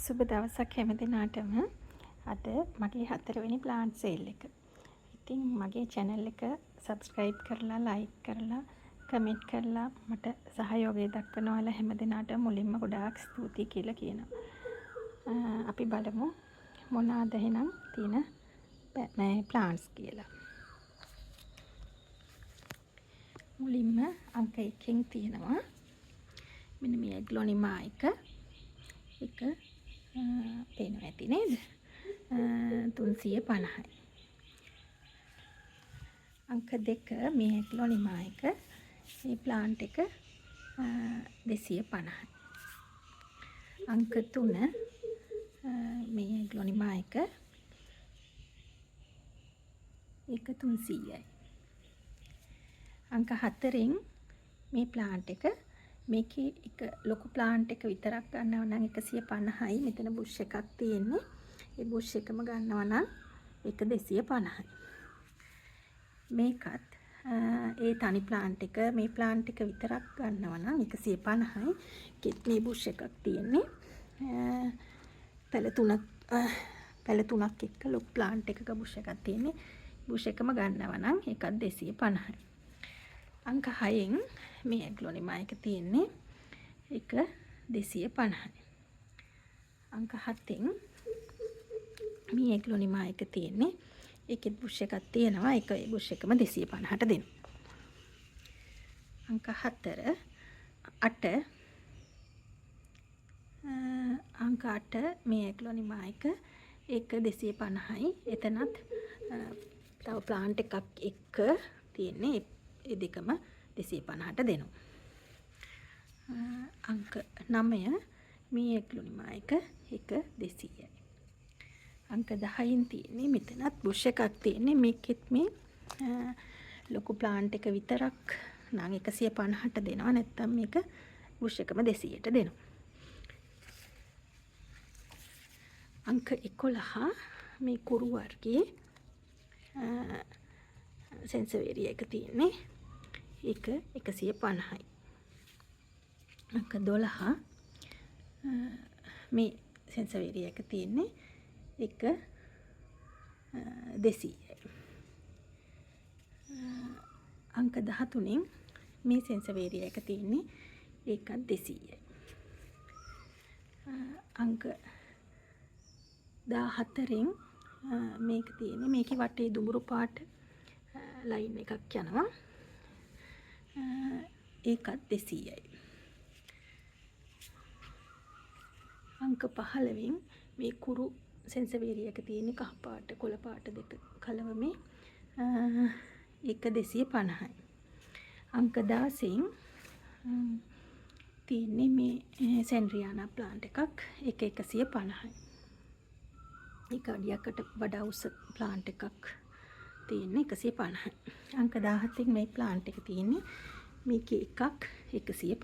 සුබ දවසක් හැම දිනාටම. අද මගේ 4 වෙනි ප්ලාන්ට් සේල් එක. ඉතින් මගේ channel එක subscribe කරලා like කරලා comment කරලා මට සහයෝගය දක්වනවලා හැම දිනාටම මුලින්ම ගොඩාක් ස්තුතියි කියලා කියනවා. අපි බලමු මොනවාද එහෙනම් තියෙන මේ plants කියලා. මුලින්ම අංක 1කින් තියෙනවා මෙන්න මේ ඇග්ලොනිමා එක පේනවා ඇති නේද? 350යි. අංක 2 මේ ඇග්ලොනිමා එක මේ ප්ලාන්ට් එක 250යි. අංක 3 මේ ඇග්ලොනිමා එක ඒක 300යි. අංක 4න් මේ ප්ලාන්ට් එක මේකේ එක ලොකු ප්ලාන්ට් එක විතරක් ගන්නවා නම් 150යි. මෙතන බුෂ් එකක් තියෙන්නේ. ඒ බුෂ් එකම ගන්නවා නම් ඒක 250යි. මේකත් ඒ තනි ප්ලාන්ට් එක මේ ප්ලාන්ට් එක විතරක් ගන්නවා නම් 150යි. ඒකෙත් මේ බුෂ් එකක් තියෙන්නේ. පැල තුනක් එක්ක ලොකු ප්ලාන්ට් එකක බුෂ් එකක් තියෙන්නේ. බුෂ් එකම ගන්නවා නම් ඒකත් 250යි. අංක 6න් මේ ඇග්ලොනිමා එක තියෙන්නේ ඒක 250යි. අංක 7න් මේ ඇග්ලොනිමා එක තියෙන්නේ ඒකෙත් බුෂ් එකක් තියෙනවා. ඒක ඒ බුෂ් එකම 250ට දෙනවා. අංක 8 මේ ඇග්ලොනිමා එක ඒක 250යි. එතනත් තව ප්ලාන්ට් එකක් එක්ක තියෙන්නේ ඒ දෙකම 250ට දෙනවා. අංක 9 මේ ඇග්ලොනිමා එක 200යි. අංක 10න් තියෙන්නේ මෙතනත් බුෂ් එකක් තියෙන්නේ. මේකෙත් මේ ලොකු ප්ලාන්ට් එක විතරක් නම් 150ට දෙනවා. නැත්නම් මේක බුෂ් එකම 200ට දෙනවා. අංක 11 මේ කුරු වර්ගයේ සෙන්සවේරියා එක තියෙන්නේ ඒක 150යි. අංක 12 මේ සෙන්සවේරියා එක තියෙන්නේ ඒක 200යි. අංක 13න් මේ සෙන්සවේරියා එක තියෙන්නේ ඒකත් 200යි. අංක 14න් මේක තියෙන්නේ මේකේ වටේ දුඹුරු පාට ලයින් එකක් යනවා. ඒකත් 200යි. අංක 15න් මේ කුරු සෙන්සවේරියා එක තියෙන්නේ කහ පාට කොළ පාට දෙක කලවමේ ඒක 250යි. අංක 16න් තියෙන්නේ මේ සෙන්රියානා ප්ලාන්ට් එකක් ඒක 150යි. ඒක අඩියකට වඩා උස ප්ලාන්ට් එකක් තියෙන්නේ 150යි. අංක 17න් මේ ප්ලාන්ට් එක තියෙන්නේ මේකේ එකක් 150යි.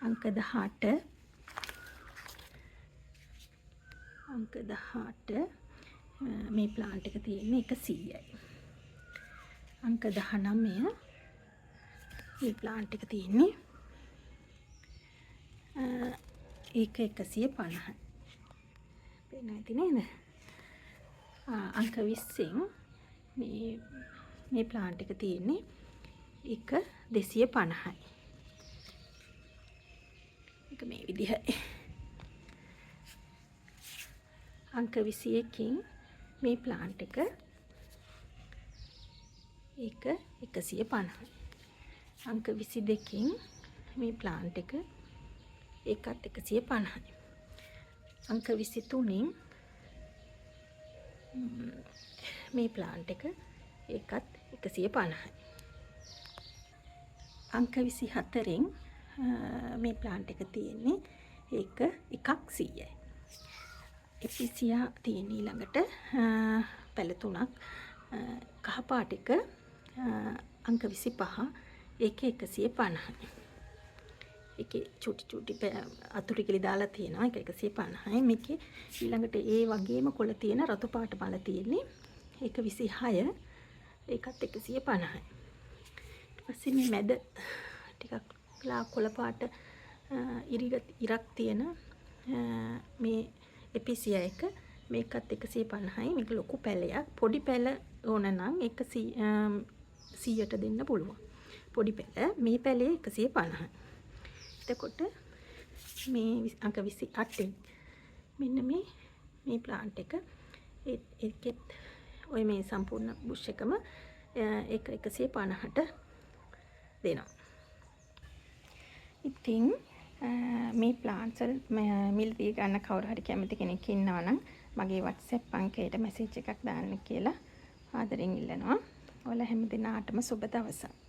අංක 18 මේ ප්ලාන්ට් එක තියෙන්නේ 100යි. අංක 19 මේ ප්ලාන්ට් එක තියෙන්නේ ඒක 150යි. පේනවා ඇති නේද? අංක 20න් මේ ප්ලාන්ට් එක තියෙන්නේ ඒක 250යි. ඒක මේ විදිහයි. අංක 21කින් මේ ප්ලාන්ට් එක ඒක 150යි. අංක 22කින් මේ ප්ලාන්ට් එක ඒකත් 150යි. අංක 23න් මේ ප්ලාන්ට් එක ඒකත් 150යි. අංක 24න් මේ ප්ලාන්ට් එක තියෙන්නේ ඒක එකක් 100යි. එපිසියා තියෙන ඊළඟට පැල තුනක් කහ පාට එක අංක 25 ඒක 150යි. ඒකේ චුටි අතුරුකිලි දාලා තියෙනවා. ඒක 150යි. මේකේ ඊළඟට ඒ වගේම කොළ තියෙන රතු පාට මල තියෙන්නේ ඒක 26 ඒකත් 150යි. ඊට පස්සේ මේ මැද ටිකක් කොළ පාට ඉරක් තියෙන මේ එපිසියා එක මේකත් 150යි. මේක ලොකු පැලයක්. පොඩි පැල ඕන නම් 100ට දෙන්න පුළුවන්. පොඩි පැල. මේ පැලේ 150යි. එතකොට මේ අංක 28න් මෙන්න මේ ප්ලාන්ට් එක ඒකෙත් ඔය මේ සම්පූර්ණ බුෂ් එකම ඒක 150ට දෙනවා. ඉතින් මේ ප්ලාන්ට්ස් මිලදී ගන්න කවුරු හරි කැමති කෙනෙක් ඉන්නවා නම් මගේ WhatsApp අංකයට මැසේජ් එකක් දාන්න කියලා ආදරෙන් ඉල්ලනවා. ඔයාලා හැම දිනාටම සුබ දවසක්.